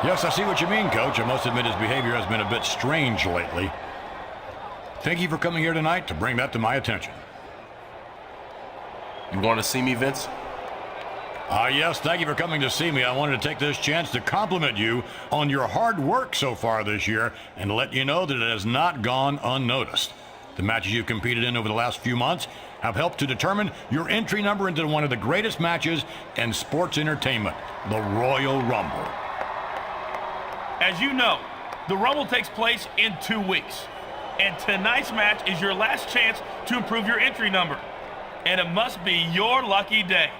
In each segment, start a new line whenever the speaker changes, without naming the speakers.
Yes, I see what you mean, Coach. I must admit his behavior has been a bit strange lately. Thank you for coming here tonight to bring that to my attention.
You want to see me, Vince?
Yes, thank you for coming to see me. I wanted to take this chance to compliment you on your hard work so far this year and let you know that it has not gone unnoticed. The matches you've competed in over the last few months have helped to determine your entry number into one of the greatest matches in sports entertainment, the Royal Rumble.
As you know, the Rumble takes place in 2 weeks. And tonight's match is your last chance to improve your entry number. And it must be your lucky day.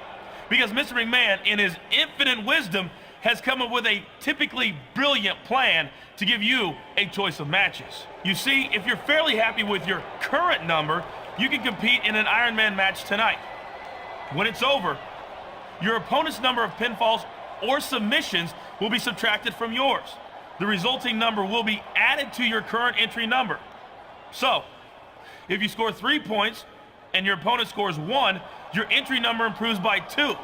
Because Mr. McMahon, in his infinite wisdom, has come up with a typically brilliant plan to give you a choice of matches. You see, if you're fairly happy with your current number, you can compete in an Iron Man match tonight. When it's over, your opponent's number of pinfalls or submissions will be subtracted from yours. The resulting number will be added to your current entry number. So, if you score 3 points and your opponent scores 1, your entry number improves by 2.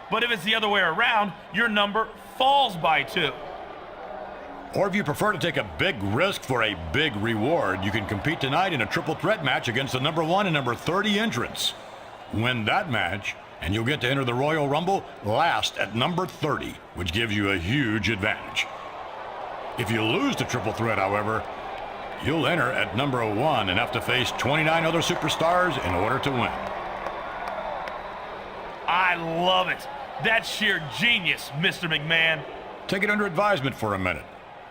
But if it's the other way around, your number falls by 2.
Or if you prefer to take a big risk for a big reward, you can compete tonight in a triple threat match against the number 1 and number 30 entrants. Win that match, and you'll get to enter the Royal Rumble last at number 30, which gives you a huge advantage. If you lose the triple threat, however, you'll enter at number 1 and have to face 29 other superstars in order to win.
I love it. That's sheer genius, Mr. McMahon.
Take it under advisement for a minute.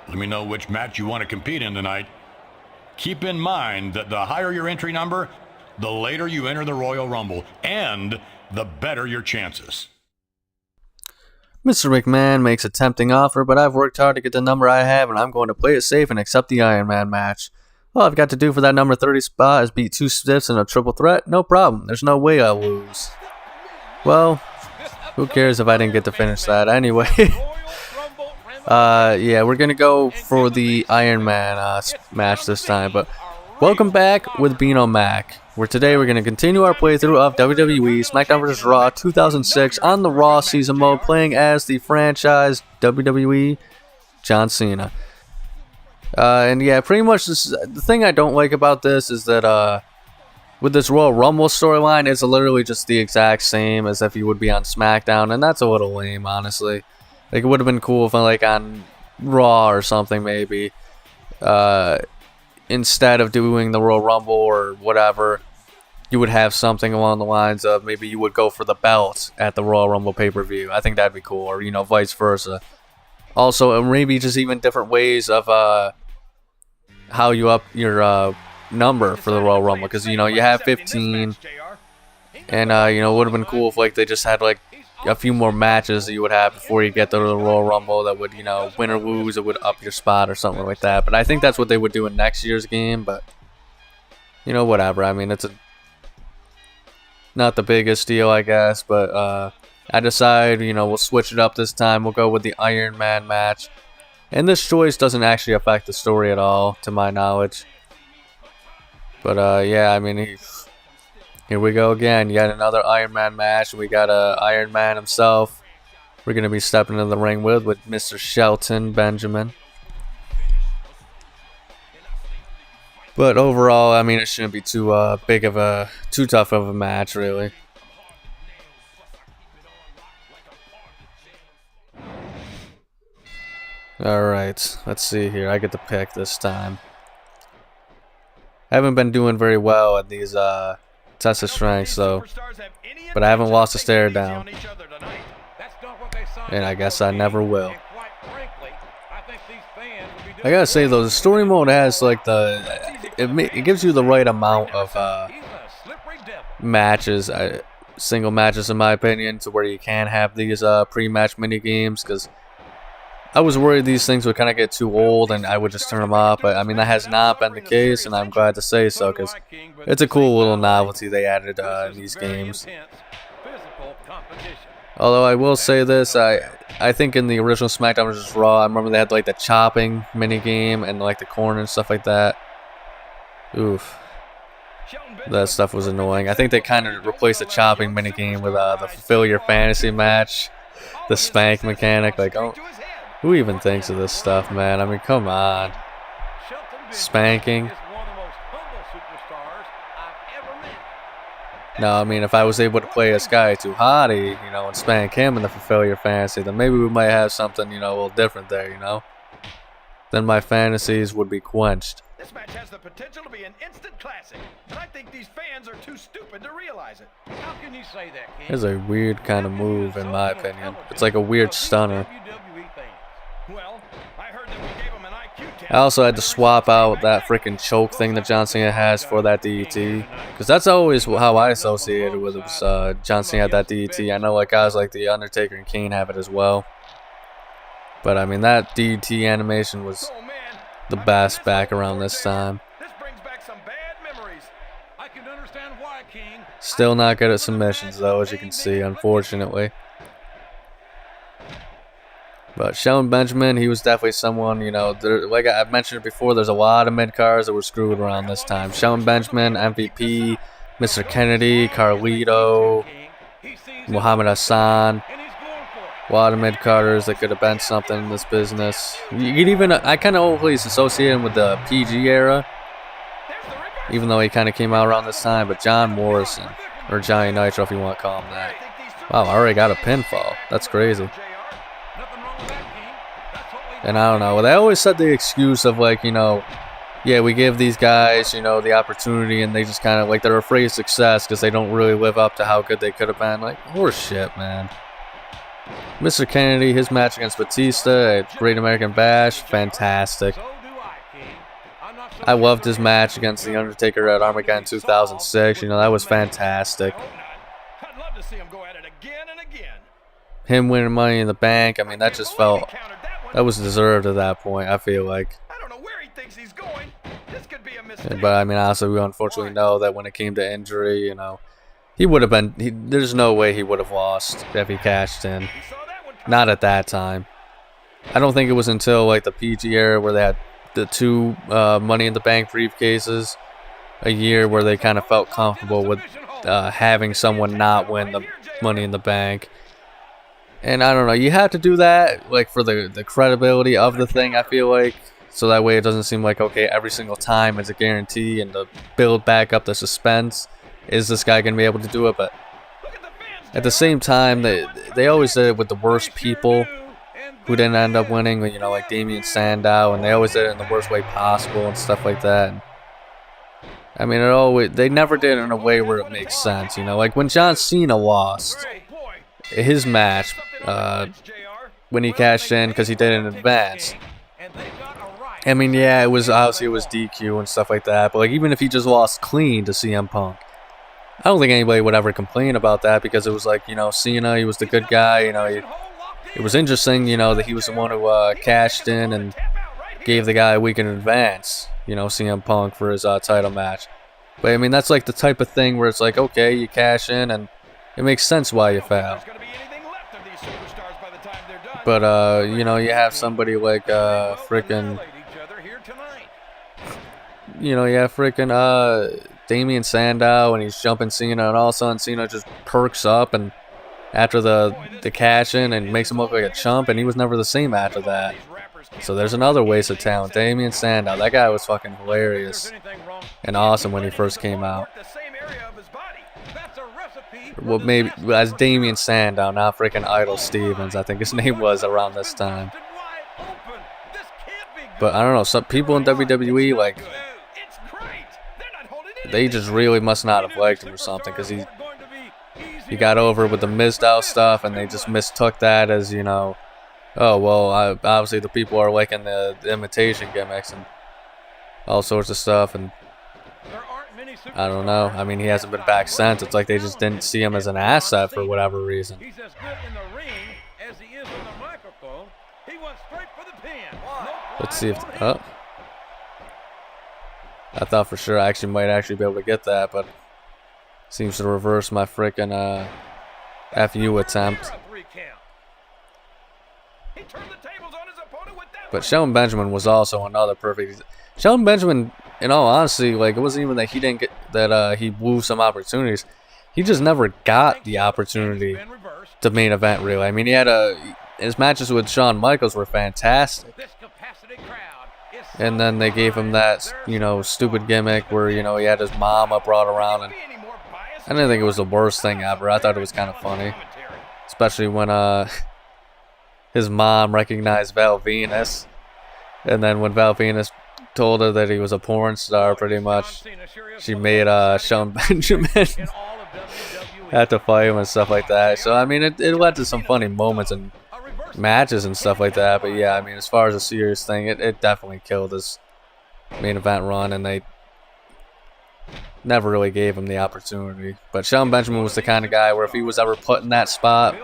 Let me know which match you want to compete in tonight. Keep in mind that the higher your entry number, the later you enter the Royal Rumble, and the better your chances.
Mr. McMahon makes a tempting offer, but I've worked hard to get the number I have, and I'm going to play it safe and accept the Iron Man match. All I've got to do for that number 30 spot is beat 2 stiffs in a triple threat. No problem. There's no way I'll lose. Well, who cares if I didn't get to finish that anyway. Yeah, we're going to go for the Iron Man match this time. But welcome back with Beano Mac, where today we're going to continue our playthrough of WWE Smackdown vs. Raw 2006 on the Raw season mode, playing as the franchise WWE John Cena. And yeah, pretty much the thing I don't like about this is that with this Royal Rumble storyline, it's literally just the exact same as if you would be on SmackDown, and that's a little lame, honestly. Like, it would have been cool if, like, on Raw or something, maybe, instead of doing the Royal Rumble or whatever, you would have something along the lines of maybe you would go for the belt at the Royal Rumble pay-per-view. I think that'd be cool, or, you know, vice versa. Also, maybe just even different ways of how you up your number for the Royal Rumble, because, you know, you have 15, and, you know, it would have been cool if, like, they just had, like, a few more matches that you would have before you get to the Royal Rumble that would, you know, win or lose, it would up your spot or something like that. But I think that's what they would do in next year's game, but, you know, whatever. I mean, it's not the biggest deal, I guess, but I decide, you know, we'll switch it up this time. We'll go with the Iron Man match. And this choice doesn't actually affect the story at all, to my knowledge. But, yeah, I mean, here we go again. Yet another Iron Man match. We got Iron Man himself. We're going to be stepping in the ring with Mr. Shelton Benjamin. But overall, I mean, it shouldn't be too tough of a match, really. Alright, let's see here. I get to pick this time. I haven't been doing very well at these tests of strength, so, but I haven't lost a stare down, and I guess I never will. I gotta say though, the story mode has like it gives you the right amount of matches, single matches in my opinion, to where you can have these pre-match mini games, because I was worried these things would kind of get too old and I would just turn them off, but I mean that has not been the case, and I'm glad to say so, because it's a cool little novelty they added in these games. Although I will say this, I think in the original SmackDown vs. Raw, I remember they had like the chopping mini game and like the corner and stuff like that. Oof. That stuff was annoying. I think they kind of replaced the chopping mini game with the fulfill your fantasy match, the spank mechanic. Like, oh, Who even thinks of this stuff, man? I mean, come on. Spanking. No, I mean, if I was able to play a Sky Too Hottie, you know, and spank him in the Fulfill Your Fantasy, then maybe we might have something, you know, a little different there, you know? Then my fantasies would be quenched.
This match has the potential to be an instant classic, and I think these fans are too stupid to realize it. How can you say that, King?
It's a weird kind of move, in my opinion. It's like a weird stunner.
Well, I heard that we gave him an IQ test.
I also had to swap out that freaking choke thing that John Cena has for that DDT. Because that's always how I associated with it. Was, John Cena had that DDT. I know like guys like The Undertaker and Kane have it as well. But I mean, that DDT animation was the best back around this time.
This brings back some bad memories. I can understand why, King.
Still not good at submissions though, as you can see, unfortunately. But Shelton Benjamin, he was definitely someone, you know, like I mentioned it before, there's a lot of mid-cards that were screwed around this time. Shelton Benjamin, MVP, Mr. Kennedy, Carlito, Muhammad Hassan. A lot of mid-carders that could have been something in this business. You could even, I kind of always associate him with the PG era, even though he kind of came out around this time. But John Morrison, or Johnny Nitro if you want to call him that. Wow, I already got a pinfall. That's crazy. And I don't know. They always said the excuse of like, you know, yeah, we give these guys, you know, the opportunity, and they just kind of like they're afraid of success because they don't really live up to how good they could have been. Like, horse shit, man. Mr. Kennedy, his match against Batista at Great American Bash, fantastic. I loved his match against The Undertaker at Armageddon 2006. You know, that was fantastic.
I'd love to see him go at it again and again.
Him winning Money in the Bank, I mean, that just felt, that was deserved at that point, I feel like.
I don't know where he thinks he's going. This could be a mistake.
But I mean, honestly, we unfortunately know that when it came to injury, you know, he would have been, there's no way he would have lost if he cashed in. Not at that time. I don't think it was until like the PG era where they had the two Money in the Bank briefcases a year where they kind of felt comfortable with having someone not win the Money in the Bank. And I don't know, you have to do that like for the credibility of the thing, I feel like. So that way it doesn't seem like, okay, every single time is a guarantee, and to build back up the suspense, is this guy going to be able to do it? But at the same time, they always did it with the worst people who didn't end up winning, you know, like Damien Sandow, and they always did it in the worst way possible and stuff like that. And, I mean, they never did it in a way where it makes sense, you know. Like when John Cena lost his match when he cashed in because he did it in advance. I mean, yeah, it was DQ and stuff like that, but like even if he just lost clean to CM Punk, I don't think anybody would ever complain about that because it was like, you know, Cena, he was the good guy, you know. It was interesting, you know, that he was the one who cashed in and gave the guy a week in advance, you know, CM Punk for his title match. But I mean, that's like the type of thing where it's like, okay, you cash in and it makes sense why you fail. But, you know, you have somebody like freaking, you know, you have freaking Damien Sandow, and he's jumping Cena, and all of a sudden Cena just perks up and after the cash in and makes him look like a chump, and he was never the same after that. So there's another waste of talent. Damien Sandow, that guy was fucking hilarious and awesome when he first came out. Well, maybe as Damien Sandow, not freaking Idol Stevens, I think his name was around this time. But I don't know, some people in WWE, like, they just really must not have liked him or something, because he got over with the Mizdow stuff, and they just mistook that as, you know, oh, well, obviously the people are liking the imitation gimmicks and all sorts of stuff, and I don't know. I mean, he hasn't been back since. It's like they just didn't see him as an asset for whatever reason.
He's as good in the ring as he is on the microphone. He went straight for the pin.
Let's see if... Oh. I thought for sure I actually might be able to get that, but seems to reverse my freaking FU attempt. But Shelton Benjamin was also another perfect... Shelton Benjamin, in all honesty, like, it wasn't even that he didn't get that he blew some opportunities. He just never got the opportunity to main event, really. I mean, he had his matches with Shawn Michaels were fantastic. And then they gave him that, you know, stupid gimmick where, you know, he had his mama brought around, and I didn't think it was the worst thing ever. I thought it was kind of funny, especially when his mom recognized Val Venus, and then when Val Venus told her that he was a porn star, pretty much, she made Shawn Benjamin had to fight him and stuff like that. So I mean, it led to some funny moments and matches and stuff like that. But yeah, I mean, as far as a serious thing, it definitely killed his main event run, and they never really gave him the opportunity. But Shawn Benjamin was the kind of guy where if he was ever put in that spot,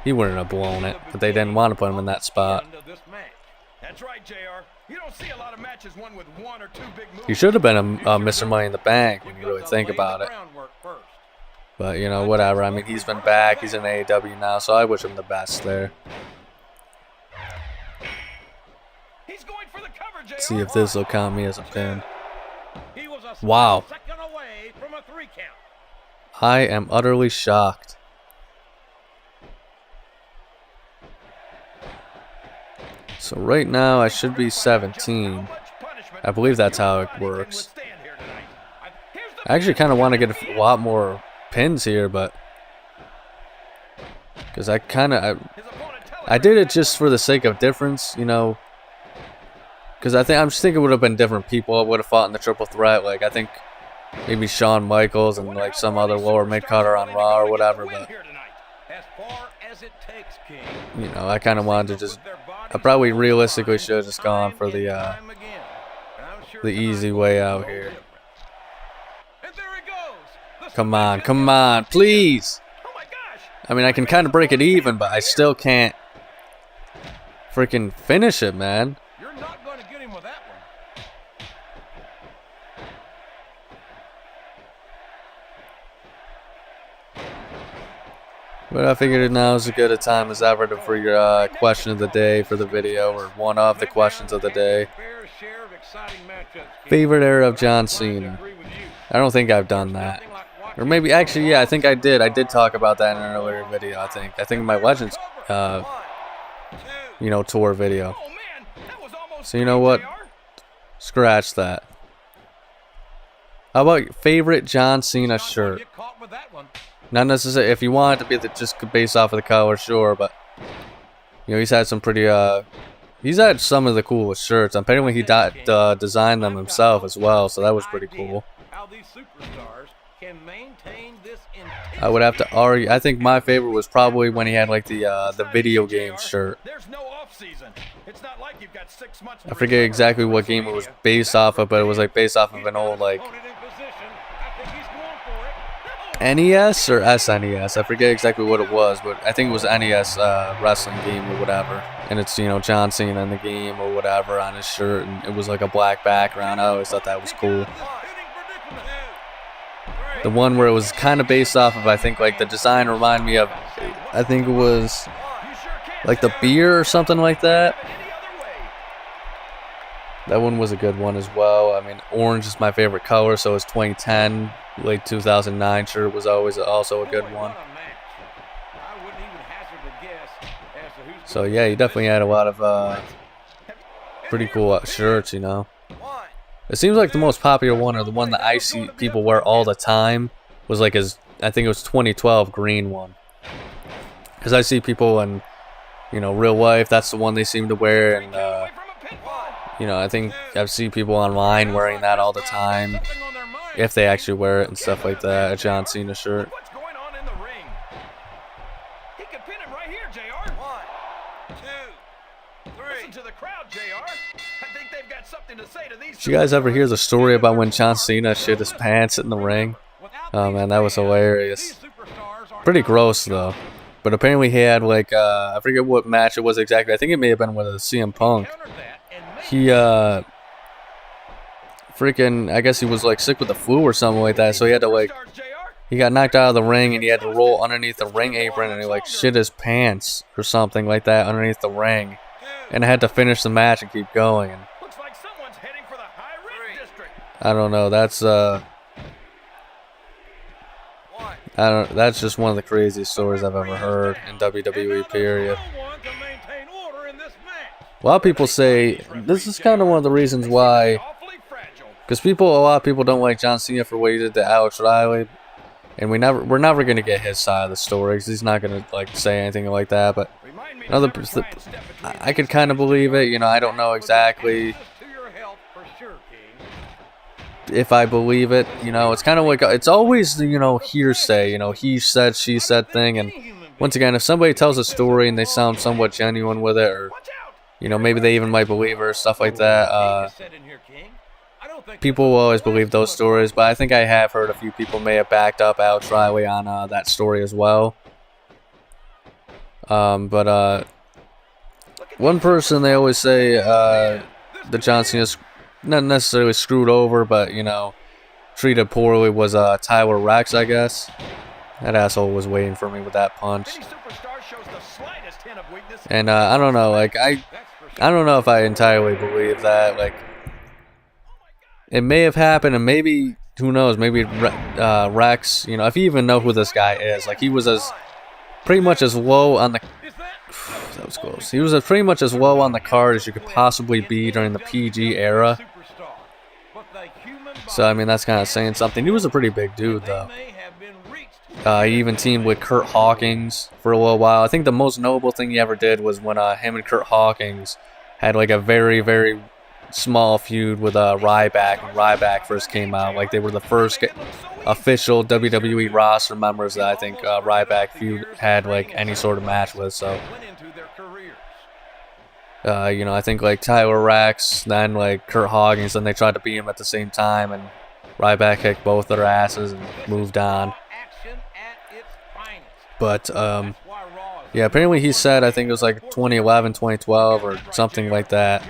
he wouldn't have blown it, but they didn't want to put him in that spot.
That's right, JR. You don't see a lot of matches won with one or two big moves.
He should have been a Mr. Money in the Bank when you really think about it. But, you know, whatever. I mean, he's been back. He's in AEW now, so I wish him the best there.
He's going for the cover, JR.
See if this will count me as a pin. Wow. I am utterly shocked. So right now I should be 17. I believe that's how it works. I actually kind of want to get a lot more pins here, but because I did it just for the sake of difference, you know. Because I'm just thinking it would have been different people. I would have fought in the triple threat. Like I think maybe Shawn Michaels and like some other lower mid cutter on Raw or whatever. But you know, I kind of wanted to just. I probably realistically should have just gone for the easy way out here. Come on, please. I mean, I can kind of break it even, but I still can't freaking finish it, man.
You're not going to get him with that one.
But I figured now is as good a time as ever for your question of the day for the video, or one of the questions of the day. Favorite era of John Cena? I don't think I've done that. Or maybe, actually, yeah, I think I did. I did talk about that in an earlier video, I think. I think in my Legends, you know, tour video. So you know what? Scratch that. How about favorite John Cena shirt? Not necessarily. If you want it to be just based off of the color, sure, but you know, he's had some pretty he's had some of the coolest shirts. Apparently he designed them himself as well, so that was pretty cool. I would have to argue. I think my favorite was probably when he had like the video game shirt. I forget exactly what game it was based off of, but it was like based off of an old like NES or SNES. I forget exactly what it was, but I think it was NES wrestling game or whatever. And it's, you know, John Cena in the game or whatever on his shirt, and it was like a black background. I always thought that was cool. The one where it was kind of based off of, I think, like the design reminded me of, I think it was like the beer or something like that. That one was a good one as well. I mean, orange is my favorite color, so it's 2010, late 2009 shirt was always also a good one. So yeah, he definitely had a lot of pretty cool shirts, you know. It seems like the most popular one, or the one that I see people wear all the time, was like his, I think it was 2012 green one. Because I see people in, you know, real life, that's the one they seem to wear, and you know, I think I've seen people online wearing that all the time, if they actually wear it and stuff like that, a John Cena shirt. Did you guys ever hear the story about when John Cena shit his pants in the ring? Oh man, that was hilarious. Pretty gross though. But apparently he had like, I forget what match it was exactly. I think it may have been with a CM Punk. He, freaking, I guess he was like sick with the flu or something like that. So he had to like, he got knocked out of the ring and he had to roll underneath the ring apron and he like shit his pants or something like that underneath the ring. And had to finish the match and keep going. And I don't know, that's that's just one of the craziest stories I've ever heard in WWE, period. a lot of people say this is kind of one of the reasons why, because a lot of people don't like John Cena for what he did to Alex Riley, and we're never gonna get his side of the story because he's not gonna like say anything like that. But I could kind of believe it. You know, I don't know exactly if I believe it. You know, it's kind of like it's always hearsay. You know, he said, she said thing, and once again, if somebody tells a story and they sound somewhat genuine with it, or maybe they even might believe it or stuff like that. People will always believe those stories, but I think I have heard a few people may have backed up Alex Riley on that story as well. But one person they always say that John Cena's not necessarily screwed over, but treated poorly was Tyler Rex, I guess. That asshole was waiting for me with that punch. And I don't know, like I don't know if I entirely believe that. Like, it may have happened, and maybe, who knows, maybe Rex, if you even know who this guy is, like he was pretty much as low on the that was close. He was pretty much as low on the card as you could possibly be during the PG era. So I mean, that's kind of saying something. He was a pretty big dude though. He even teamed with Curt Hawkins for a little while. I think the most notable thing he ever did was when him and Curt Hawkins had like a very, very small feud with Ryback when Ryback first came out. Like, they were the first official WWE roster members that I think Ryback feud had like any sort of match with. So I think like Tyler Rex, then like Curt Hawkins, then they tried to beat him at the same time, and Ryback kicked both their asses and moved on. But yeah, apparently he said, I think it was like 2011, 2012 or something like that,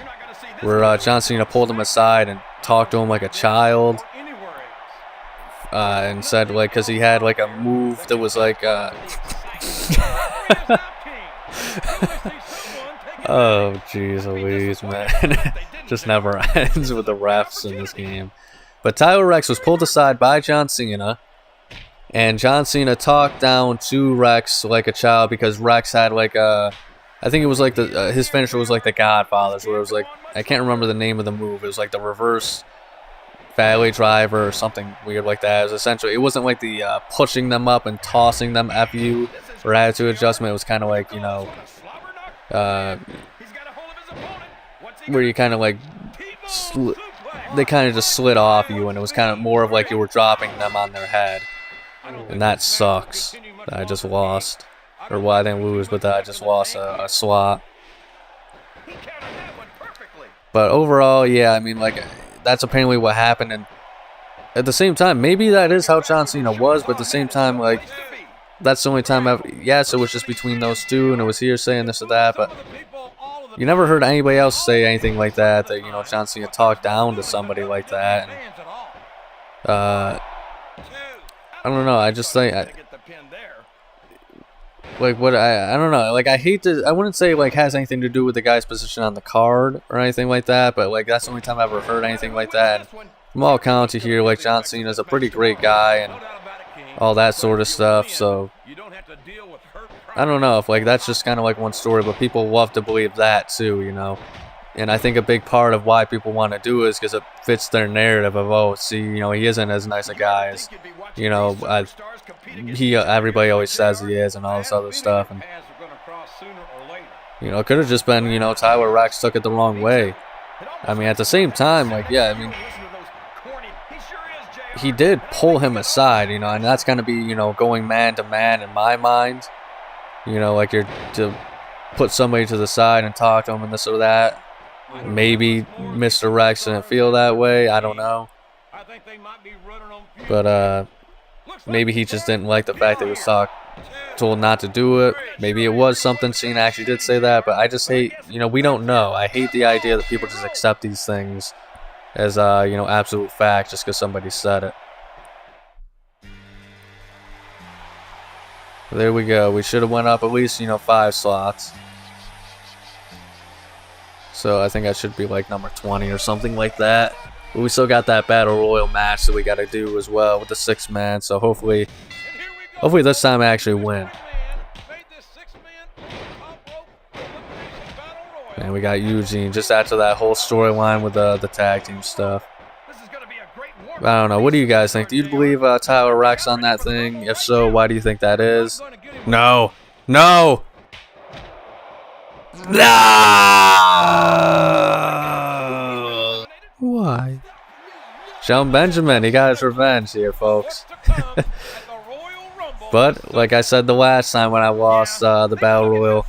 where John Cena pulled him aside and talked to him like a child, and said, like, because he had like a move that was like oh jeez Louise, man. Just never ends with the refs in this game. But Tyler Rex was pulled aside by John Cena, and John Cena talked down to Rex like a child, because Rex had like I think it was like his finisher was like the Godfather's, where it was like, I can't remember the name of the move. It was like the reverse Valley Driver or something weird like that. It was essentially, it wasn't like the pushing them up and tossing them FU or attitude adjustment. It was kind of like, where you kind of like, they kind of just slid off you, and it was kind of more of like you were dropping them on their head. And that sucks. I just lost. Or well, I didn't lose, but I just lost a slot. But overall, yeah, I mean, like, that's apparently what happened. And at the same time, maybe that is how John Cena was, but at the same time, like, that's the only time yes, it was just between those two, and it was hearsay and this or that, but you never heard anybody else say anything like that, John Cena talked down to somebody like that. And, I don't know, I just think, like, what, I don't know, like, I hate to, I wouldn't say, like, has anything to do with the guy's position on the card or anything like that, but, like, that's the only time I've ever heard anything like that. And from all accounts, you hear, like, John Cena's a pretty great guy and all that sort of stuff, so I don't know if, like, that's just kind of like one story, but people love to believe that too, and I think a big part of why people want to do it is because it fits their narrative of, oh, see, he isn't as nice a guy as, everybody always says he is, and all this other stuff. And it could have just been, Tyler Rex took it the wrong way. I mean, at the same time, like, yeah, I mean, he did pull him aside, and that's going to be, going man to man in my mind. Like, you're to put somebody to the side and talk to him and this or that. Maybe Mr. Rex didn't feel that way. I don't know. But maybe he just didn't like the fact that he was told not to do it. Maybe it was something Cena actually did say that. But I just hate, we don't know. I hate the idea that people just accept these things as, absolute fact just because somebody said it. There we go. We should have went up at least, 5 slots. So I think I should be like number 20 or something like that. But we still got that Battle Royal match that we got to do as well with the 6-man. So hopefully this time I actually win. And And we got Eugene just after that whole storyline with the tag team stuff. I don't know. What do you guys think? Do you believe Tyler Rex on that thing? If so, why do you think that is? No. No. No. Why? Shelton Benjamin, he got his revenge here, folks. But, like I said the last time when I lost the Battle Royal,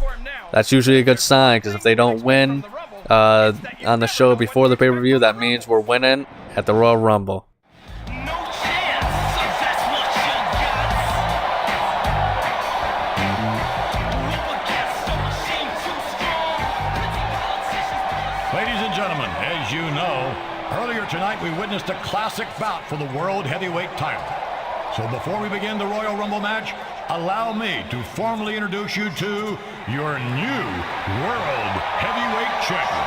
that's usually a good sign, because if they don't win on the show before the pay-per-view, that means we're winning at the Royal Rumble.
Ladies and gentlemen, as you know, earlier tonight we witnessed a classic bout for the World Heavyweight title. So before we begin the Royal Rumble match, allow me to formally introduce you to your new World Heavyweight Champion.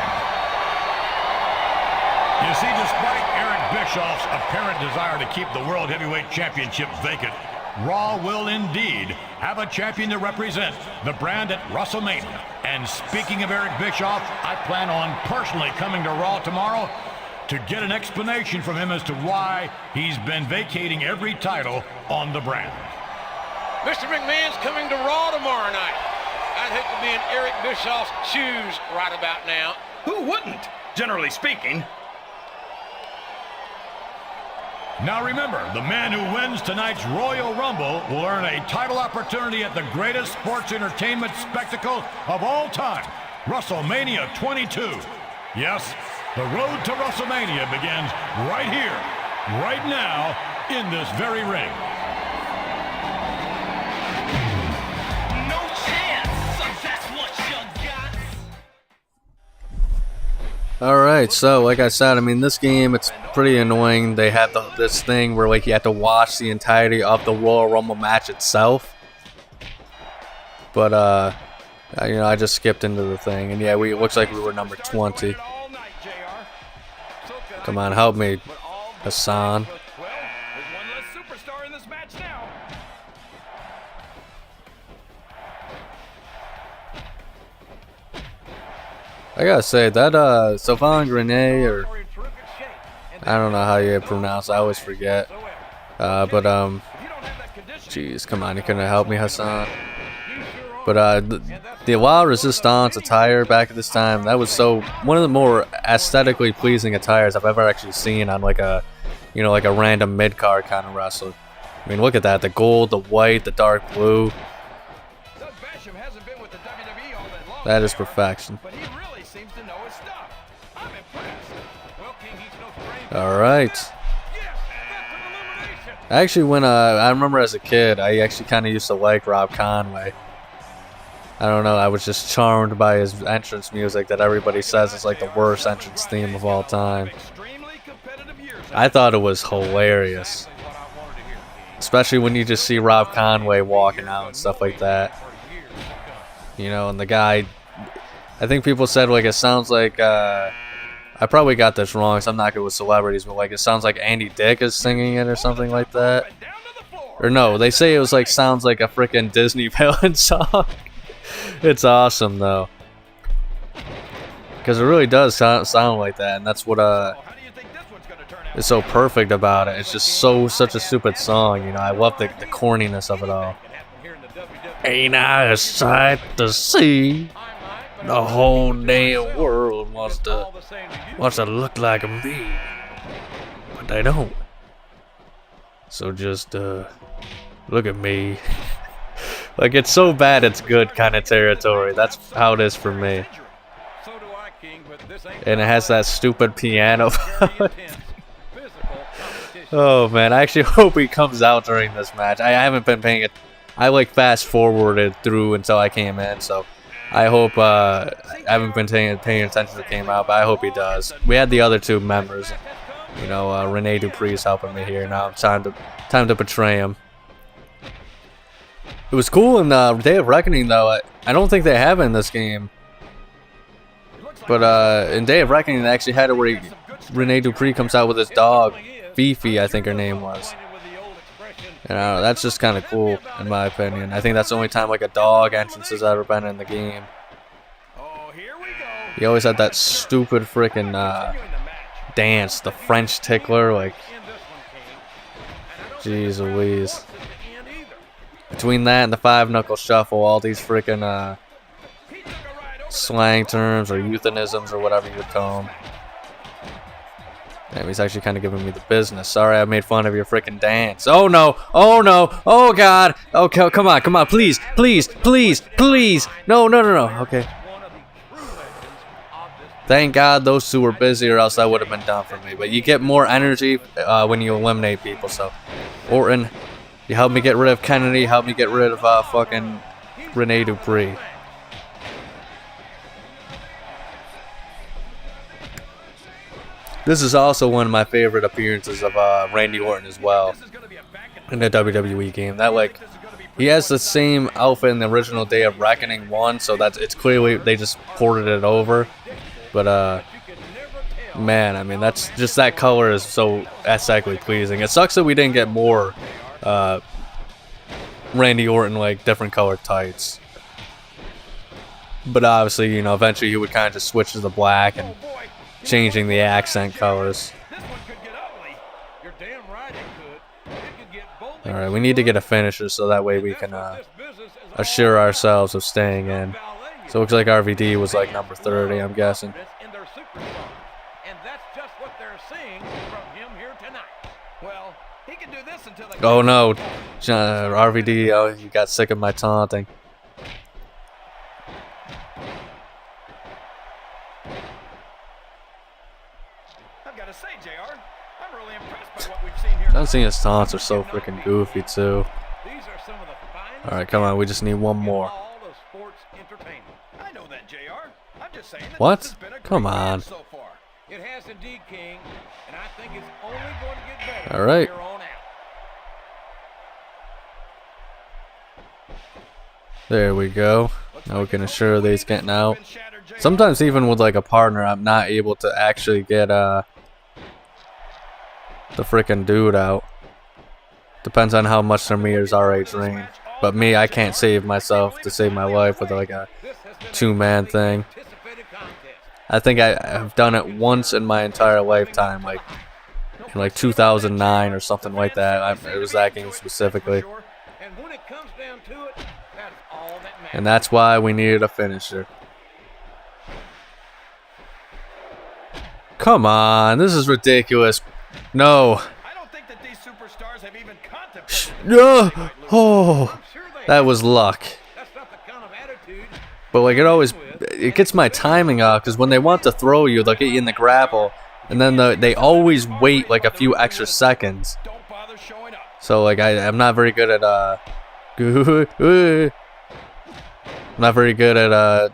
You see, despite Eric Bischoff's apparent desire to keep the World Heavyweight Championship vacant, Raw will indeed have a champion to represent the brand at WrestleMania. And speaking of Eric Bischoff, I plan on personally coming to Raw tomorrow to get an explanation from him as to why he's been vacating every title on the brand.
Mr. McMahon's coming to Raw tomorrow night. I'd hate to be in Eric Bischoff's shoes right about now. Who wouldn't, generally speaking?
Now remember, the man who wins tonight's Royal Rumble will earn a title opportunity at the greatest sports entertainment spectacle of all time, WrestleMania 22. Yes, the road to WrestleMania begins right here, right now, in this very ring.
No chance, so that's what you got.
Alright, so like I said, I mean, this game, it's pretty annoying. They have this thing where like you have to watch the entirety of the Royal Rumble match itself. But, you know, I just skipped into the thing. And yeah, it looks like we were number 20. Come on, help me, Hassan. I gotta say, that, Sylvain Grenier, or I don't know how you pronounce it, I always forget. Jeez, come on, you couldn't help me, Hassan. But, the La Resistance attire back at this time, that was one of the more aesthetically pleasing attires I've ever actually seen on like a, you know, like a random mid-card kind of wrestler. I mean, look at that, the gold, the white, the dark blue. That is perfection. Alright. Actually, when I remember as a kid, I actually kind of used to like Rob Conway. I don't know, I was just charmed by his entrance music that everybody says is like the worst entrance theme of all time. I thought it was hilarious. Especially when you just see Rob Conway walking out and stuff like that. You know, and the guy, I think people said like it sounds like, I probably got this wrong, so I'm not good with celebrities, but like it sounds like Andy Dick is singing it or something like that. Or no, they say it was like sounds like a freaking Disney villain song. It's awesome though, because it really does sound like that, and that's what is so perfect about it. It's just such a stupid song, you know. I love the corniness of it all. Ain't I a sight to see? The whole damn world wants to look like me, but they don't. So just look at me. Like, it's so bad it's good kind of territory. That's how it is for me. And it has that stupid piano. Oh man, I actually hope he comes out during this match. I haven't been paying it. I like fast forwarded through until I came in, so I hope I haven't been paying attention to came out, but I hope he does. We had the other two members, you know, Rene Dupree's helping me here. Now it's time to betray him. It was cool in Day of Reckoning though. I don't think they have it in this game, but in Day of Reckoning they actually had it where Rene Dupree comes out with his dog, Fifi, I think her name was. You know, that's just kind of cool in my opinion. I think that's the only time like a dog entrance has ever been in the game.
Oh, here we go.
He always had that stupid freaking dance, the French tickler. Like, jeez Louise. Between that and the 5-knuckle shuffle, all these freaking slang terms or euphemisms or whatever you would call them. Damn, he's actually kind of giving me the business. Sorry I made fun of your freaking dance. Oh no! Oh no! Oh god! Okay, come on, come on, please, please, please, please! No, no, no, no. Okay. Thank God those two were busy, or else that would have been done for me. But you get more energy when you eliminate people. So, Orton, you helped me get rid of Kennedy. Help me get rid of fucking Rene Dupree. This is also one of my favorite appearances of Randy Orton as well in the WWE game. That, like, he has the same outfit in the original Day of Reckoning 1, so that's it's clearly they just ported it over. But man, I mean, that's just, that color is so aesthetically pleasing. It sucks that we didn't get more Randy Orton, like, different colored tights. But obviously, you know, eventually he would kind of just switch to the black and changing the accent colors. Alright, we need to get a finisher so that way we can assure ourselves of staying in. So it looks like RVD was like number 30, I'm guessing. Oh no, RVD, oh, you got sick of my taunting. John Cena's taunts are so freaking goofy too. Alright, come on, we just need one more. What? Come on. Alright. There we go. Now we can assure that he's getting out. Sometimes even with like a partner, I'm not able to actually get the freaking dude out. Depends on how much their meters already drained. But me, I can't save myself to save my life with like a 2-man thing. I think I've done it once in my entire lifetime, like in like 2009 or something like that. It was that game specifically. And that's why we needed a finisher. Come on, this is ridiculous. No. Oh, that was luck. But like it gets my timing off, because when they want to throw you, they'll get you in the grapple, and then they always wait like a few extra seconds. So like I'm not very good at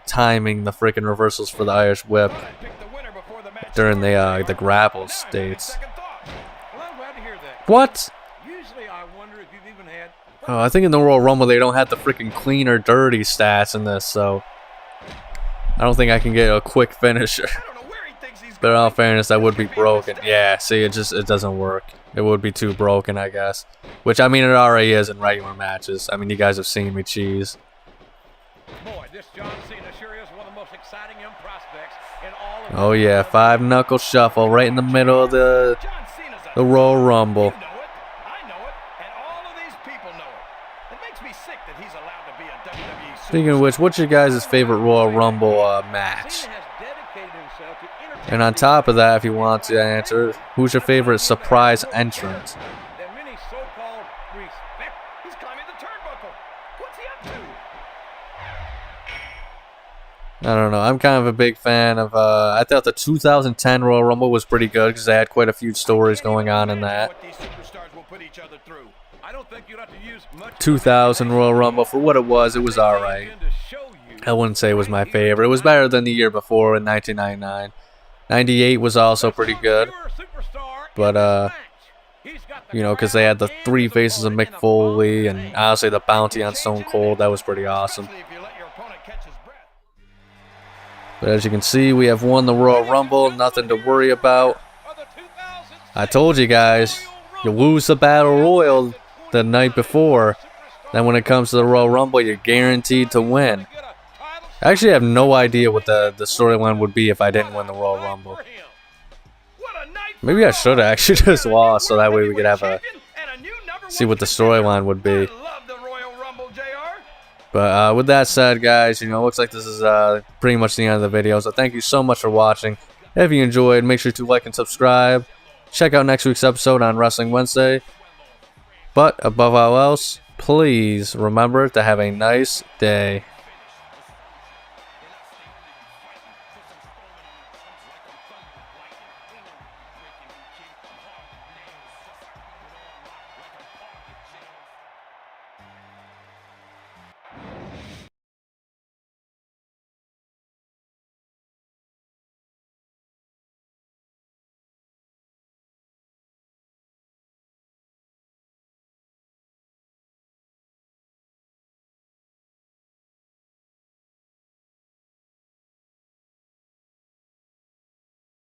timing the freaking reversals for the Irish Whip during the grapple states. What? Oh, I think in the Royal Rumble they don't have the freaking clean or dirty stats in this, so I don't think I can get a quick finisher. But in all fairness, that would be broken. Yeah, see, it doesn't work. It would be too broken, I guess. Which, I mean, it already is in regular matches. I mean, you guys have seen me cheese.
Boy, this John Cena sure is one of the most exciting young prospects in all of
Oh yeah, 5-knuckle shuffle right in the middle of the Royal Rumble. Speaking of which, what's your guys' favorite Royal Rumble match? And on top of that, if you want to answer, who's your favorite surprise entrant? I don't know. I'm kind of a bbig fan of. I thought the 2010 Royal Rumble was pretty good because they had quite a few stories going on in that. 2000 Royal Rumble, for what it was alright. I wouldn't say it was my favorite. It was better than the year before in 1999. 98 was also pretty good. But, you know, because they had the 3 faces of Mick Foley and honestly the bounty on Stone Cold. That was pretty awesome. But as you can see, we have won the Royal Rumble. Nothing to worry about. I told you guys, you lose the Battle Royal the night before. Then when it comes to the Royal Rumble, you're guaranteed to win. I actually have no idea what the storyline would be if I didn't win the Royal Rumble. Maybe I should have actually just lost so that way we could have a see what the storyline would be. But with that said, guys, you know, it looks like this is pretty much the end of the video. So thank you so much for watching. If you enjoyed, make sure to like and subscribe. Check out next week's episode on Wrestling Wednesday. But above all else, please remember to have a nice day.